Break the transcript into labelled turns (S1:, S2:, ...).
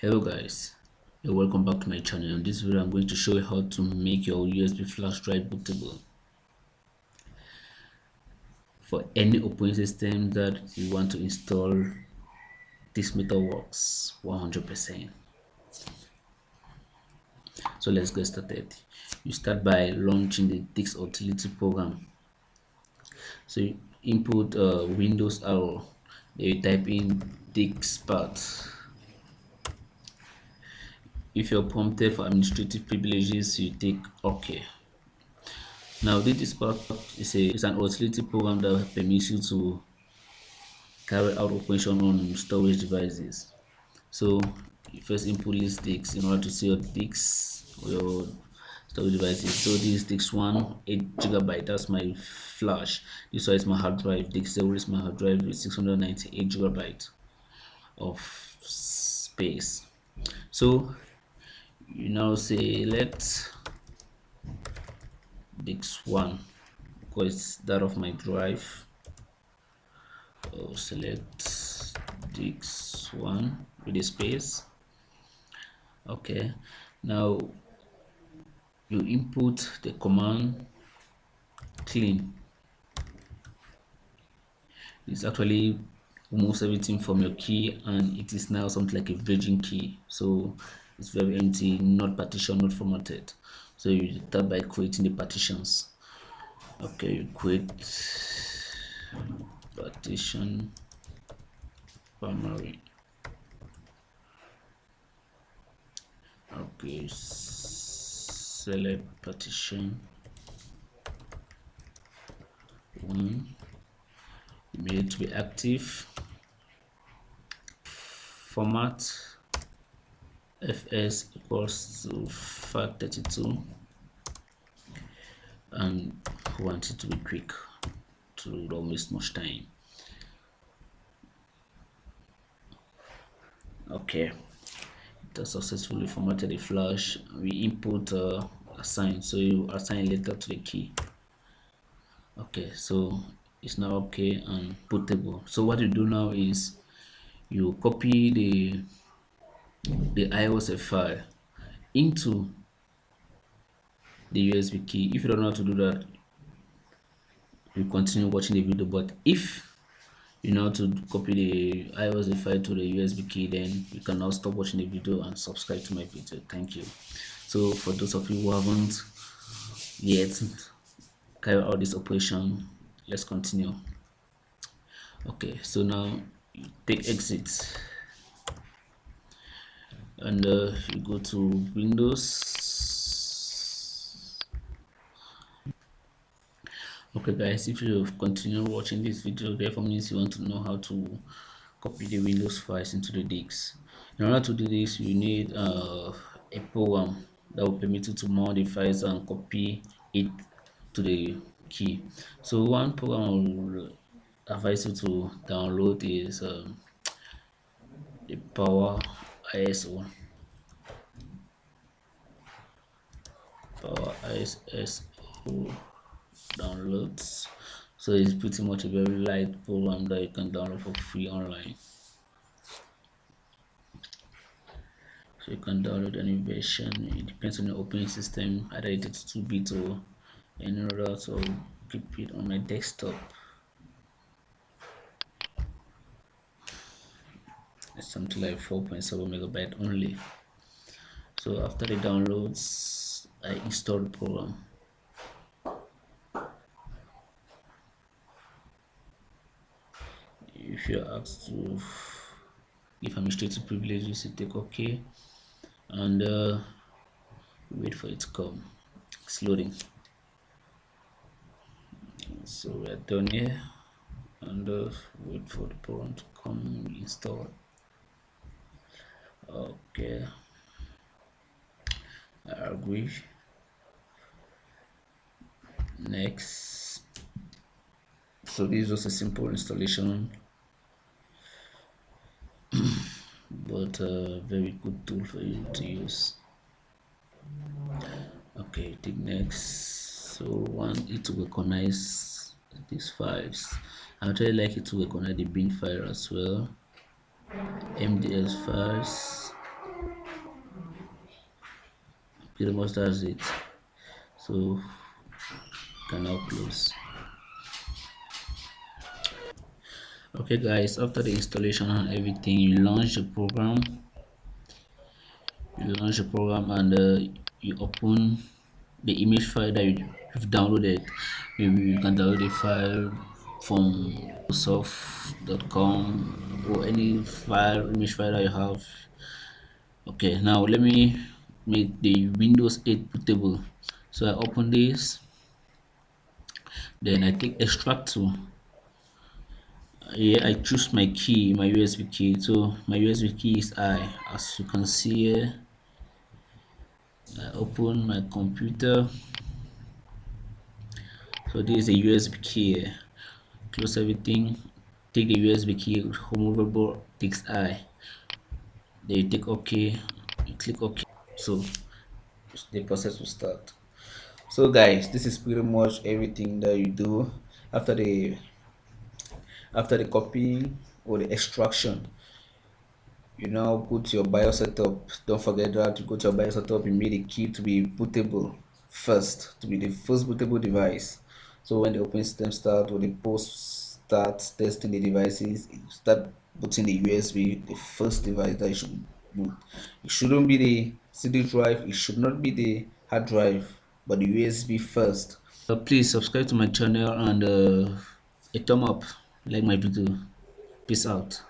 S1: Hello guys, welcome back to my channel. In this video I'm going to show you how to make your USB flash drive bootable for any operating system that you want to install. This method works 100%. So let's get started. You start by launching the disk utility program. So you input Windows arrow, then you type in disk path. If you're prompted for administrative privileges, you take OK. Now, this part is an utility program that permits you to carry out operation on storage devices. So, you first input list disks in order to see your disks or your storage devices. So, this disk 1, 8 GB, that's my flash. This one is my hard drive. Disk 0 is my hard drive with 698 GB of space. So, you now select disk 1 because it's that of my drive. Select disk 1 with a space. Okay, now you input the command clean. It's actually removes everything from your key and it is now something like a virgin key, so it's very empty, not partitioned, not formatted. So you start by creating the partitions. Okay, you create partition primary. Okay, select partition 1, made it to be active, format fs equals to 532, and want it to be quick to don't waste much time. Okay, it has successfully formatted the flash. We input assign, so you assign a letter to the key. Okay, so it's now okay and bootable. So what you do now is you copy the iOS file into the USB key. If you don't know how to do that, you continue watching the video, but if you know how to copy the iOS file to the USB key, then you can now stop watching the video and subscribe to my video. Thank you. So for those of you who haven't yet carry out this operation, let's continue. Okay, so now you take exit and you go to Windows. Okay guys, if you've continued watching this video, therefore means you want to know how to copy the Windows files into the disks. In order to do this, you need a program that will permit you to mount the files and copy it to the key. So one program I will advise you to download is the Power ISO. Power ISO downloads. So it's pretty much a very light program that you can download for free online. So you can download any version. It depends on your operating system, either it is 2-bit or any other. So keep it on my desktop. It's something like 4.7 MB only. So after the downloads, I install the program. If you're asked to give administrative privileges, you take OK and wait for it to come. It's loading. So we're done here and wait for the program to come install. Okay, I agree. Next. So this is just a simple installation, but a very good tool for you to use. Okay, take next. So want it to recognize these files. I actually like it to recognize the bin file as well, MDS files, Pretty much that's it. So you can now close. Okay guys, after the installation and everything, you launch the program. And you open the image file that you've downloaded. Maybe you can download a file from Microsoft.com or any file image file that you have. Okay, now let me make the Windows 8 bootable. So I open this, then I take extract to. Here I choose my key, my USB key. So my USB key is I. As you can see here, I open my computer. So this is a USB key here. Close everything, take the USB key, removable, takes I. Then you take OK, you click OK. So the process will start. So guys, this is pretty much everything that you do after the copying or the extraction. You now go to your BIOS setup. Don't forget that you go to your BIOS setup, you made the key to be bootable first, to be the first bootable device. So when the open system start or the post starts testing the devices, you start booting the USB, the first device that you should boot. It shouldn't be the CD drive, it should not be the hard drive, but the USB first. Please subscribe to my channel and a thumb up, like my video. Peace out.